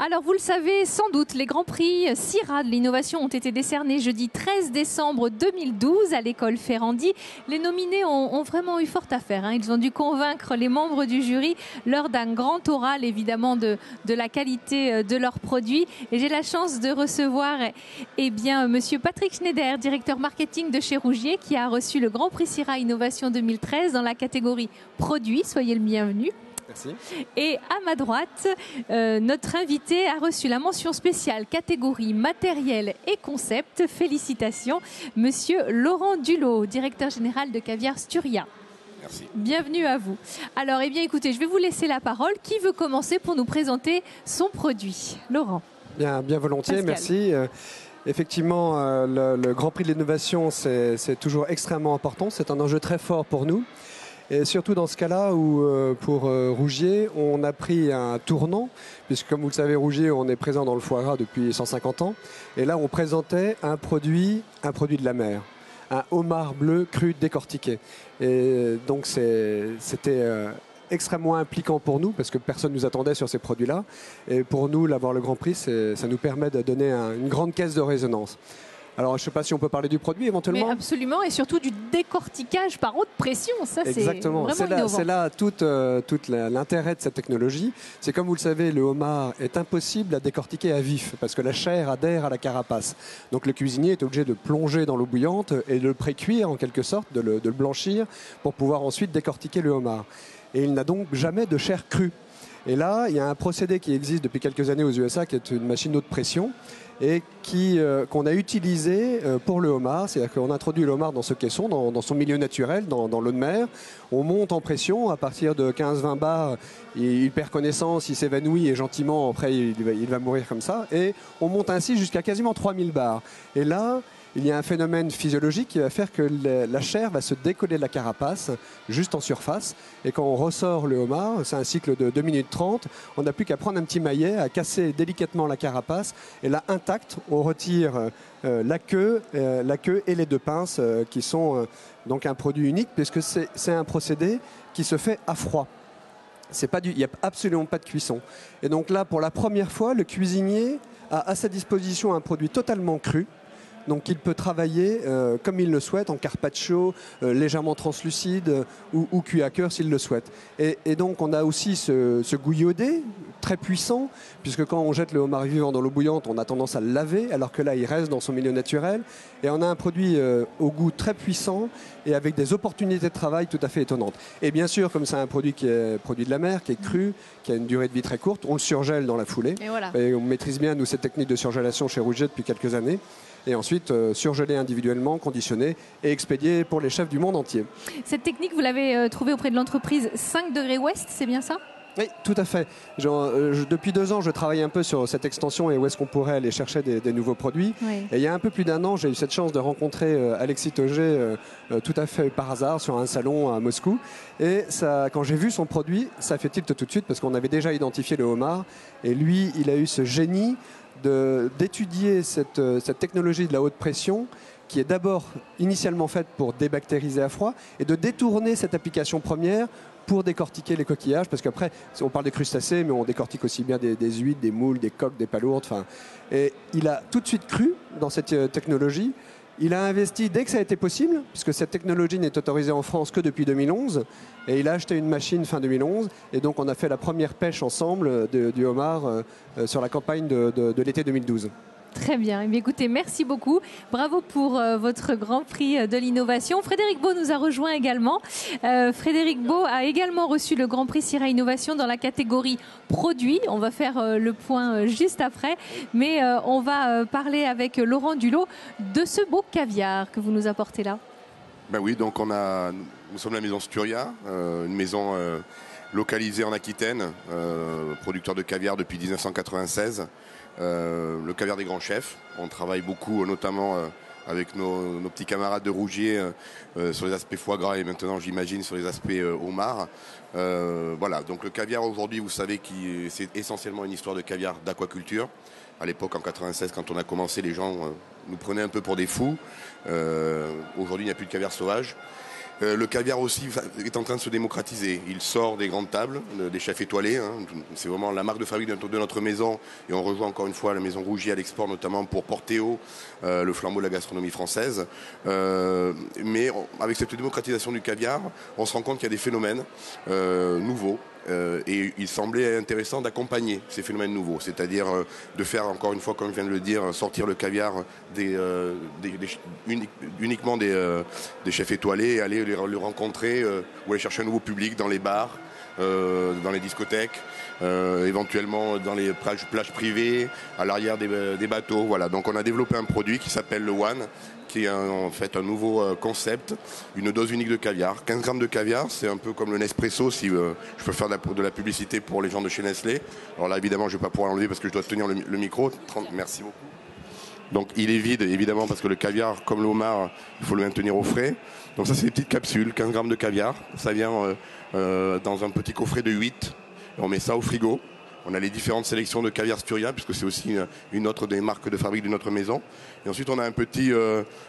Alors, vous le savez sans doute, les Grands Prix CIRA de l'innovation ont été décernés jeudi 13 décembre 2012 à l'école Ferrandi. Les nominés ont vraiment eu fort à faire, hein. Ils ont dû convaincre les membres du jury lors d'un grand oral, évidemment, de la qualité de leurs produits. Et j'ai la chance de recevoir monsieur Patrick Schneider, directeur marketing de chez Rougier, qui a reçu le Grand Prix CIRA Innovation 2013 dans la catégorie produits. Soyez le bienvenu. Merci. Et à ma droite, notre invité a reçu la mention spéciale catégorie matériel et concept. Félicitations, monsieur Laurent Dulot, directeur général de Caviar Sturia. Merci. Bienvenue à vous. Alors, écoutez, je vais vous laisser la parole. Qui veut commencer pour nous présenter son produit? Laurent. Bien volontiers, Pascal. merci. Effectivement, le Grand Prix de l'innovation, c'est toujours extrêmement important. C'est un enjeu très fort pour nous. Et surtout dans ce cas-là où, pour Rougier, on a pris un tournant, puisque comme vous le savez, Rougier, on est présent dans le foie gras depuis 150 ans. Et là, on présentait un produit de la mer, un homard bleu cru décortiqué. Et donc, c'était extrêmement impliquant pour nous, parce que personne ne nous attendait sur ces produits-là. Et pour nous, l'avoir le Grand Prix, ça nous permet de donner une grande caisse de résonance. Alors, je ne sais pas si on peut parler du produit éventuellement. Mais absolument, et surtout du décortiquage par haute pression. Ça, c'est vraiment innovant. C'est là tout l'intérêt de cette technologie. C'est comme vous le savez, le homard est impossible à décortiquer à vif parce que la chair adhère à la carapace. Donc le cuisinier est obligé de plonger dans l'eau bouillante et de le pré-cuire en quelque sorte, de le blanchir pour pouvoir ensuite décortiquer le homard. Et il n'a donc jamais de chair crue. Et là, il y a un procédé qui existe depuis quelques années aux USA qui est une machine haute pression et qu'on a utilisé pour le homard. C'est-à-dire qu'on introduit le homard dans ce caisson, dans son milieu naturel, dans l'eau de mer. On monte en pression. À partir de 15-20 bars, il perd connaissance, il s'évanouit et gentiment, après, il va mourir comme ça. Et on monte ainsi jusqu'à quasiment 3000 bars. Et là, il y a un phénomène physiologique qui va faire que la chair va se décoller de la carapace juste en surface. Et quand on ressort le homard, c'est un cycle de 2 minutes 30, on n'a plus qu'à prendre un petit maillet, à casser délicatement la carapace. Et là, intact, on retire la queue et les deux pinces qui sont donc un produit unique puisque c'est un procédé qui se fait à froid. Il n'y a absolument pas de cuisson. Et donc là, pour la première fois, le cuisinier a à sa disposition un produit totalement cru. Donc il peut travailler comme il le souhaite, en carpaccio, légèrement translucide ou cuit à cœur s'il le souhaite. Et donc on a aussi ce goût iodé, très puissant, puisque quand on jette le homard vivant dans l'eau bouillante, on a tendance à le laver, alors que là il reste dans son milieu naturel. Et on a un produit au goût très puissant et avec des opportunités de travail tout à fait étonnantes. Et bien sûr, comme c'est un produit qui est produit de la mer, qui est cru, qui a une durée de vie très courte, on le surgèle dans la foulée. Et voilà. Et on maîtrise bien, nous, cette technique de surgélation chez Rougier depuis quelques années. Et ensuite surgelé individuellement, conditionné et expédié pour les chefs du monde entier. Cette technique, vous l'avez trouvée auprès de l'entreprise 5 degrés Ouest, c'est bien ça? Oui, tout à fait. Depuis 2 ans, je travaille un peu sur cette extension et où est-ce qu'on pourrait aller chercher des nouveaux produits. Oui. Et il y a un peu plus d'1 an, j'ai eu cette chance de rencontrer Alexis Toger tout à fait par hasard sur un salon à Moscou. Et quand j'ai vu son produit, ça fait tilt tout de suite parce qu'on avait déjà identifié le homard. Et lui, il a eu ce génie d'étudier cette technologie de la haute pression qui est d'abord initialement faite pour débactériser à froid et de détourner cette application première pour décortiquer les coquillages, parce qu'après, on parle des crustacés, mais on décortique aussi bien des huîtres, des moules, des coques, des palourdes. Et il a tout de suite cru dans cette technologie. Il a investi dès que ça a été possible, puisque cette technologie n'est autorisée en France que depuis 2011. Et il a acheté une machine fin 2011. Et donc, on a fait la première pêche ensemble du homard sur la campagne de l'été 2012. Très bien. Eh bien, écoutez, merci beaucoup. Bravo pour votre Grand Prix de l'innovation. Frédéric Beau nous a rejoint également. Frédéric Beau a également reçu le Grand Prix CIRA Innovation dans la catégorie produits. On va faire le point juste après. Mais on va parler avec Laurent Dulot de ce beau caviar que vous nous apportez là. Ben oui, donc nous sommes la maison Sturia, une maison localisée en Aquitaine, producteur de caviar depuis 1996. Le caviar des grands chefs. On travaille beaucoup, notamment avec nos petits camarades de Rougier, sur les aspects foie gras et maintenant, j'imagine, sur les aspects homard. Voilà, donc le caviar aujourd'hui, vous savez que c'est essentiellement une histoire de caviar d'aquaculture. À l'époque, en 96, quand on a commencé, les gens nous prenaient un peu pour des fous. Aujourd'hui, il n'y a plus de caviar sauvage. Le caviar aussi est en train de se démocratiser. Il sort des grandes tables, des chefs étoilés. Hein. C'est vraiment la marque de fabrique de notre maison. Et on rejoint encore une fois la maison Rougier à l'export, notamment pour porter haut le flambeau de la gastronomie française. Mais avec cette démocratisation du caviar, on se rend compte qu'il y a des phénomènes nouveaux. Et il semblait intéressant d'accompagner ces phénomènes nouveaux, c'est-à-dire de faire, encore une fois, comme je viens de le dire, sortir le caviar uniquement des chefs étoilés et aller les rencontrer ou aller chercher un nouveau public dans les bars, dans les discothèques, éventuellement dans les plages privées, à l'arrière des bateaux. Voilà. Donc on a développé un produit qui s'appelle le One, qui est en fait un nouveau concept, une dose unique de caviar. 15 grammes de caviar, c'est un peu comme le Nespresso, si je peux faire de la publicité pour les gens de chez Nestlé. Alors là, évidemment, je ne vais pas pouvoir l'enlever parce que je dois tenir le micro. Merci beaucoup. Donc il est vide, évidemment, parce que le caviar, comme le homard, il faut le maintenir au frais. Donc ça, c'est des petites capsules, 15 grammes de caviar. Ça vient dans un petit coffret de 8. On met ça au frigo. On a les différentes sélections de caviar Sturia, puisque c'est aussi une autre des marques de fabrique de notre maison. Et ensuite, on a un petit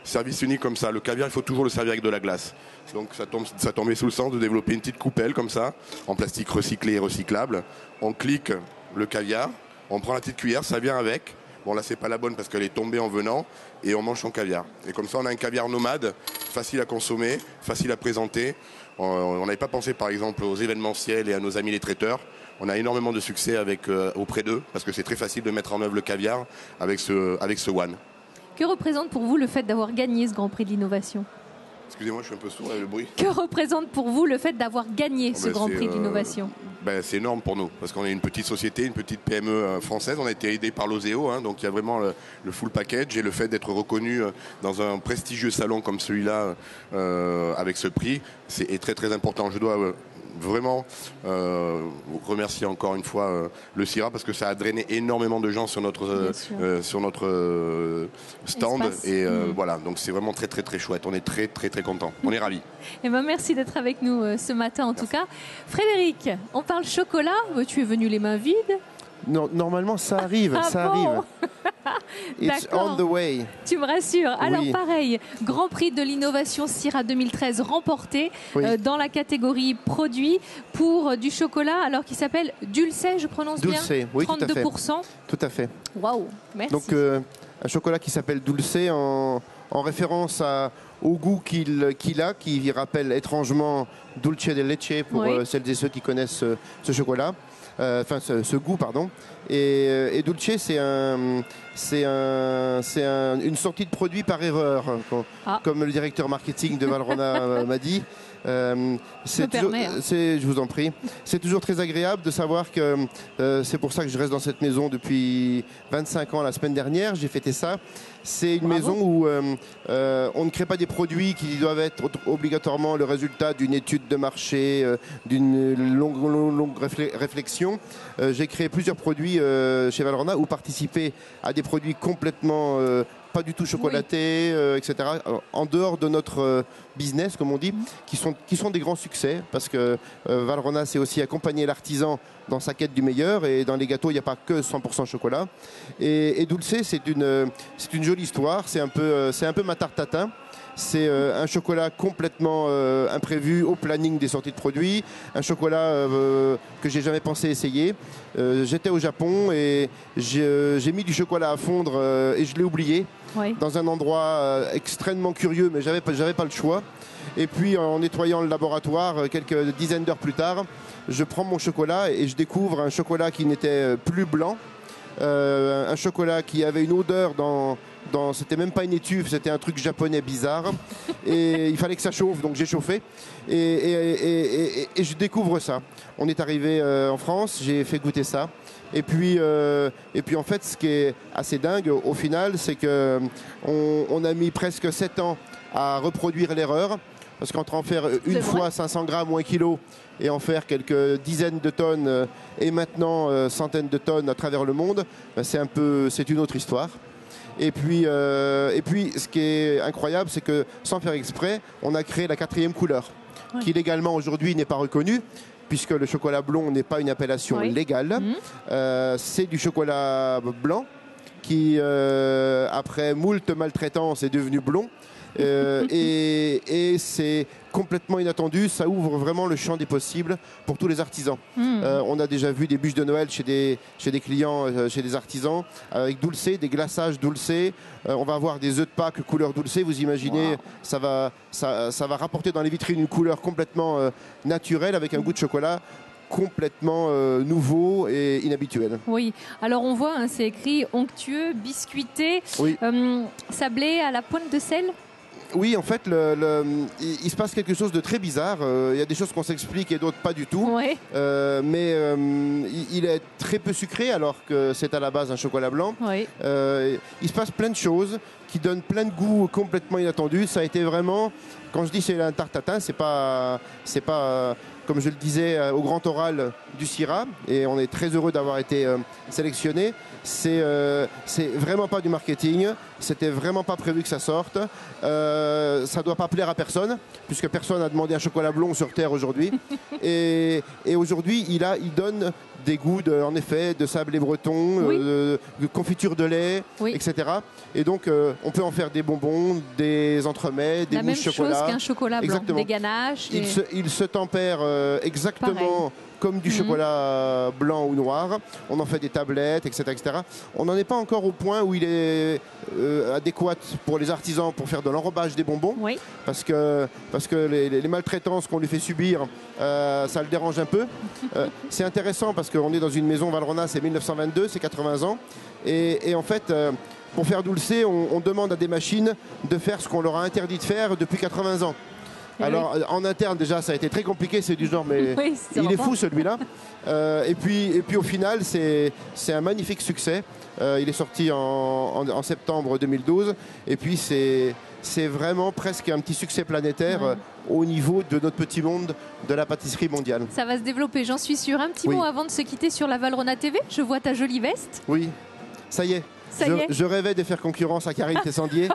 service unique comme ça. Le caviar, il faut toujours le servir avec de la glace. Donc ça tombait sous le sens de développer une petite coupelle comme ça, en plastique recyclé et recyclable. On clique le caviar, on prend la petite cuillère, ça vient avec. Bon, là, c'est pas la bonne parce qu'elle est tombée en venant, et on mange son caviar. Et comme ça, on a un caviar nomade, facile à consommer, facile à présenter. On n'avait pas pensé, par exemple, aux événementiels et à nos amis les traiteurs. On a énormément de succès auprès d'eux, parce que c'est très facile de mettre en œuvre le caviar avec ce One. Que représente pour vous le fait d'avoir gagné ce Grand Prix de l'innovation ? Excusez-moi, je suis un peu sourd avec le bruit. Que représente pour vous le fait d'avoir gagné ce Grand Prix de l'innovation ? C'est énorme pour nous, parce qu'on est une petite société, une petite PME française. On a été aidé par l'Oseo, hein, donc il y a vraiment le full package, et le fait d'être reconnu dans un prestigieux salon comme celui-là, avec ce prix, est très très important. Je dois vraiment remercier encore une fois le CIRA, parce que ça a drainé énormément de gens sur notre stand. Espace. Et voilà, donc c'est vraiment très très très chouette. On est très très très contents. On est ravis. Et merci d'être avec nous ce matin en tout cas. Frédéric, on parle chocolat. Tu es venu les mains vides. Non, normalement ça arrive, arrive. It's on the way. Tu me rassures. Alors pareil, Grand Prix de l'innovation CIRA 2013 remporté dans la catégorie produits pour du chocolat, alors qui s'appelle Dulce, je prononce Dulce, bien. Oui, 32%. Tout à fait. Waouh, merci. Donc un chocolat qui s'appelle Dulce en référence au goût qu'il a, qui rappelle étrangement Dulce de leche pour celles et ceux qui connaissent ce chocolat. Ce goût, pardon. Et Dulce, c'est une sortie de produit par erreur, comme le directeur marketing de Valrhona m'a dit. Je vous en prie. C'est toujours très agréable de savoir que c'est pour ça que je reste dans cette maison depuis 25 ans. La semaine dernière, j'ai fêté ça. C'est une maison où on ne crée pas des produits qui doivent être obligatoirement le résultat d'une étude de marché, d'une longue réflexion. J'ai créé plusieurs produits chez Valrhona ou participé à des produits complètement pas du tout chocolatés, etc. En dehors de notre business, comme on dit, qui sont des grands succès, parce que Valrhona, c'est aussi accompagner l'artisan dans sa quête du meilleur, et dans les gâteaux, il n'y a pas que 100% chocolat. Et Dulce, c'est une jolie histoire, c'est un peu ma tarte tatin. C'est un chocolat complètement imprévu au planning des sorties de produits, un chocolat que j'ai jamais pensé essayer. J'étais au Japon et j'ai mis du chocolat à fondre et je l'ai oublié dans un endroit extrêmement curieux, mais j'avais pas le choix. Et puis en nettoyant le laboratoire quelques dizaines d'heures plus tard, je prends mon chocolat et je découvre un chocolat qui n'était plus blanc, un chocolat qui avait une odeur c'était même pas une étuve, c'était un truc japonais bizarre. Et il fallait que ça chauffe, donc j'ai chauffé. Et je découvre ça. On est arrivé en France, j'ai fait goûter ça. Et puis en fait, ce qui est assez dingue au final, c'est qu'on a mis presque 7 ans à reproduire l'erreur. Parce qu'entre en faire une fois 500 grammes ou 1 kilo et en faire quelques dizaines de tonnes et maintenant centaines de tonnes à travers le monde, c'est une autre histoire. Et puis, ce qui est incroyable, c'est que sans faire exprès, on a créé la 4e couleur, qui légalement aujourd'hui n'est pas reconnue, puisque le chocolat blond n'est pas une appellation légale. C'est du chocolat blanc qui, après moult maltraitance, est devenu blond. Et c'est complètement inattendu, ça ouvre vraiment le champ des possibles pour tous les artisans. On a déjà vu des bûches de Noël chez des clients, chez des artisans, avec dulce, des glaçages dulce. On va avoir des œufs de Pâques couleur dulce. Vous imaginez, ça va rapporter dans les vitrines une couleur complètement naturelle avec un goût de chocolat complètement nouveau et inhabituel. Oui, alors on voit, hein, c'est écrit onctueux, biscuité, Oui. Sablé à la pointe de sel. Oui, en fait, il se passe quelque chose de très bizarre. Il y a des choses qu'on s'explique et d'autres pas du tout. Ouais. Mais il est très peu sucré alors que c'est à la base un chocolat blanc. Oui. Il se passe plein de choses qui donnent plein de goûts complètement inattendus. Ça a été vraiment, quand je dis c'est un tarte tatin, c'est pas comme je le disais au grand oral du Syrah, et on est très heureux d'avoir été sélectionné. C'est vraiment pas du marketing, c'était vraiment pas prévu que ça sorte. Ça doit pas plaire à personne, puisque personne n'a demandé un chocolat blond sur Terre aujourd'hui. et aujourd'hui, il donne des goûts, en effet, de sablé breton, Oui. de confiture de lait, Oui. etc. Et donc, on peut en faire des bonbons, des entremets, des La même mousses chocolat. chose qu'un chocolat blanc, Exactement. des ganaches. Il se tempère exactement Pareil. comme du chocolat blanc ou noir. On en fait des tablettes, etc., etc. On n'en est pas encore au point où il est adéquat pour les artisans pour faire de l'enrobage des bonbons, Oui. parce que les maltraitances qu'on lui fait subir, ça le dérange un peu. C'est intéressant parce qu'on est dans une maison Valrhona, c'est 1922, c'est 80 ans. Et en fait, pour faire dulce, on demande à des machines de faire ce qu'on leur a interdit de faire depuis 80 ans. Alors, en interne, déjà, ça a été très compliqué. C'est du genre, mais Oui, c'est il est vraiment. fou, celui-là. Et puis, au final, c'est un magnifique succès. Il est sorti en septembre 2012. Et puis, c'est vraiment presque un petit succès planétaire au niveau de notre petit monde de la pâtisserie mondiale. Ça va se développer, j'en suis sûre. Un petit Oui. mot avant de se quitter sur la Valrhona TV. Je vois ta jolie veste. Oui, ça y est. Ça y est. Je rêvais de faire concurrence à Karine Tessandier.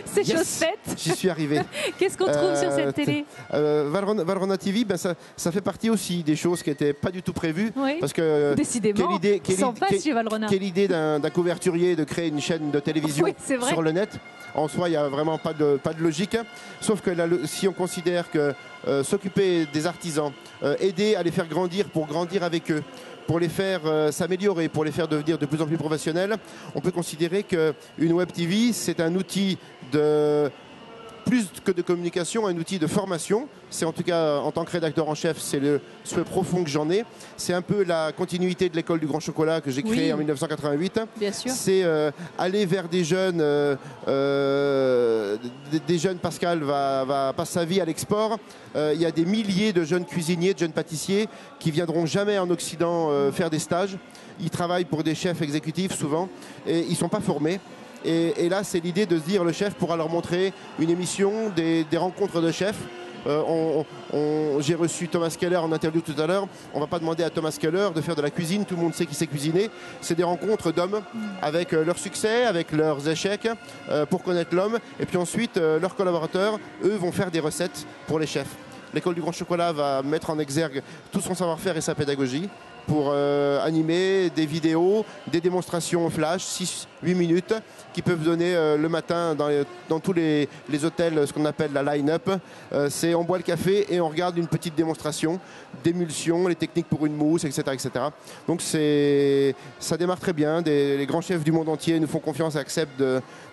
C'est Yes. chose faite. J'y suis arrivé. Qu'est-ce qu'on trouve sur cette télé? Valrhona TV, ça fait partie aussi des choses qui n'étaient pas du tout prévues. Oui. Parce que Décidément, sans passe chez Valrhona. quelle idée d'un couvертurier de créer une chaîne de télévision Oui, c'est vrai. sur le net. En soi, il n'y a vraiment pas de logique. Sauf que si on considère que s'occuper des artisans, aider à les faire grandir pour grandir avec eux, pour les faire s'améliorer, pour les faire devenir de plus en plus professionnels, on peut considérer qu'une web TV, c'est un outil de plus que de communication, un outil de formation. C'est en tout cas, en tant que rédacteur en chef, c'est le souhait profond que j'en ai. C'est un peu la continuité de l'école du grand chocolat que j'ai créée en 1988. Bien sûr. C'est aller vers des jeunes. Pascal passe sa vie à l'export. Il y a des milliers de jeunes cuisiniers, de jeunes pâtissiers qui viendront jamais en Occident faire des stages. Ils travaillent pour des chefs exécutifs souvent et ils ne sont pas formés. Et là, c'est l'idée de se dire, le chef pourra leur montrer une émission, des rencontres de chefs. J'ai reçu Thomas Keller en interview tout à l'heure. On ne va pas demander à Thomas Keller de faire de la cuisine. Tout le monde sait qu'il sait cuisiner. C'est des rencontres d'hommes avec leurs succès, avec leurs échecs, pour connaître l'homme. Et puis ensuite, leurs collaborateurs, eux, vont faire des recettes pour les chefs. L'école du grand chocolat va mettre en exergue tout son savoir-faire et sa pédagogie pour animer des vidéos, des démonstrations flash, 6-8 minutes, qui peuvent donner le matin dans tous les hôtels, ce qu'on appelle la line-up. C'est on boit le café et on regarde une petite démonstration d'émulsion, les techniques pour une mousse, etc. etc. Donc ça démarre très bien. Les grands chefs du monde entier nous font confiance et acceptent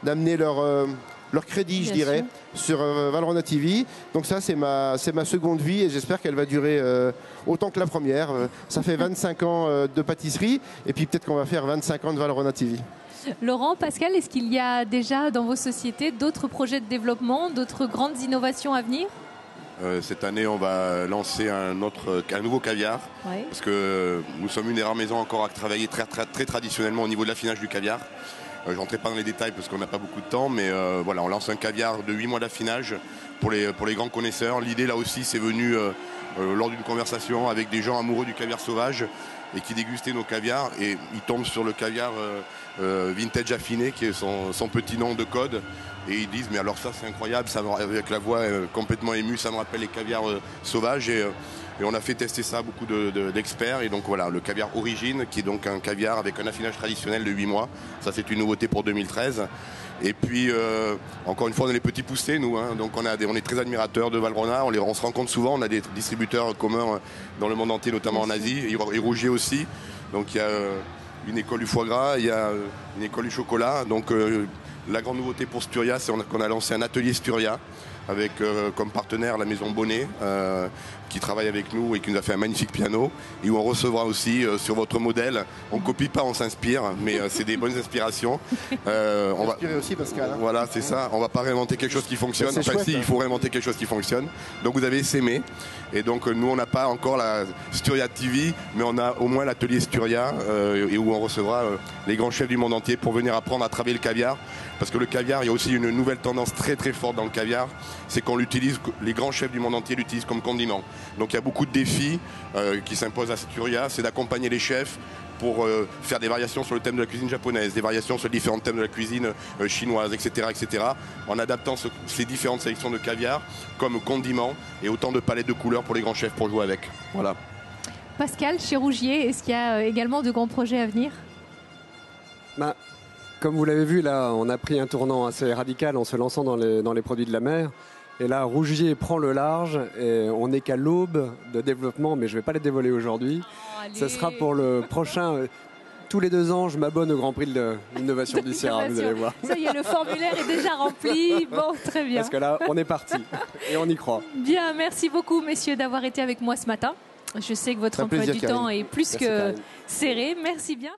d'amener leur crédit, je dirais, sur Valrhona TV. Donc ça, c'est ma seconde vie et j'espère qu'elle va durer autant que la première. Ça fait 25 ans de pâtisserie et puis peut-être qu'on va faire 25 ans de Valrhona TV. Laurent, Pascal, est-ce qu'il y a déjà dans vos sociétés d'autres projets de développement, d'autres grandes innovations à venir? Cette année, on va lancer un nouveau caviar. Ouais. Parce que nous sommes une des rares maisons encore à travailler très traditionnellement au niveau de l'affinage du caviar. Je n'entrerai pas dans les détails parce qu'on n'a pas beaucoup de temps, mais voilà, on lance un caviar de 8 mois d'affinage pour les grands connaisseurs. L'idée là aussi, c'est venu lors d'une conversation avec des gens amoureux du caviar sauvage et qui dégustaient nos caviars. Et ils tombent sur le caviar vintage affiné, qui est son petit nom de code. Et ils disent, mais alors ça c'est incroyable, avec la voix complètement émue, ça me rappelle les caviars sauvages. Et on a fait tester ça à beaucoup d'experts. Et donc voilà, le caviar Origine, qui est donc un caviar avec un affinage traditionnel de 8 mois. Ça, c'est une nouveauté pour 2013. Et puis, encore une fois, on est les petits poussés, nous. Hein, donc, on est très admirateurs de Valrhona. On se rencontre souvent. On a des distributeurs communs dans le monde entier, notamment en Asie. Et Rougier aussi. Donc, il y a une école du foie gras, il y a une école du chocolat. Donc, la grande nouveauté pour Sturia, c'est qu'on a lancé un atelier Sturia avec comme partenaire la maison Bonnet qui travaille avec nous et qui nous a fait un magnifique piano et où on recevra aussi sur votre modèle, on ne copie pas, on s'inspire, mais c'est des bonnes inspirations. On va aussi Pascal. Hein. Voilà, c'est ça, on ne va pas réinventer quelque chose qui fonctionne, enfin chouette, si, il faut réinventer quelque chose qui fonctionne. Donc vous avez essaimé et donc nous on n'a pas encore la Sturia TV, mais on a au moins l'atelier Sturia et où on recevra les grands chefs du monde entier pour venir apprendre à travailler le caviar. Parce que le caviar, il y a aussi une nouvelle tendance très très forte dans le caviar, c'est qu'on l'utilise, les grands chefs du monde entier l'utilisent comme condiment. Donc il y a beaucoup de défis qui s'imposent à Sturia, c'est d'accompagner les chefs pour faire des variations sur le thème de la cuisine japonaise, des variations sur les différents thèmes de la cuisine chinoise, etc., etc., en adaptant ces différentes sélections de caviar comme condiment et autant de palettes de couleurs pour les grands chefs pour jouer avec. Voilà. Pascal, chez Rougier, est-ce qu'il y a également de grands projets à venir ? Comme vous l'avez vu, là, on a pris un tournant assez radical en se lançant dans les produits de la mer. Et là, Rougier prend le large et on n'est qu'à l'aube de développement, mais je ne vais pas les dévoiler aujourd'hui. Ce sera pour le prochain. Tous les 2 ans, je m'abonne au Grand Prix de l'innovation du Sierra, vous allez voir. Ça y est, le formulaire est déjà rempli. Bon, très bien. Parce que là, on est parti et on y croit. Bien, merci beaucoup, messieurs, d'avoir été avec moi ce matin. Je sais que votre emploi du temps est plus que serré. Merci bien.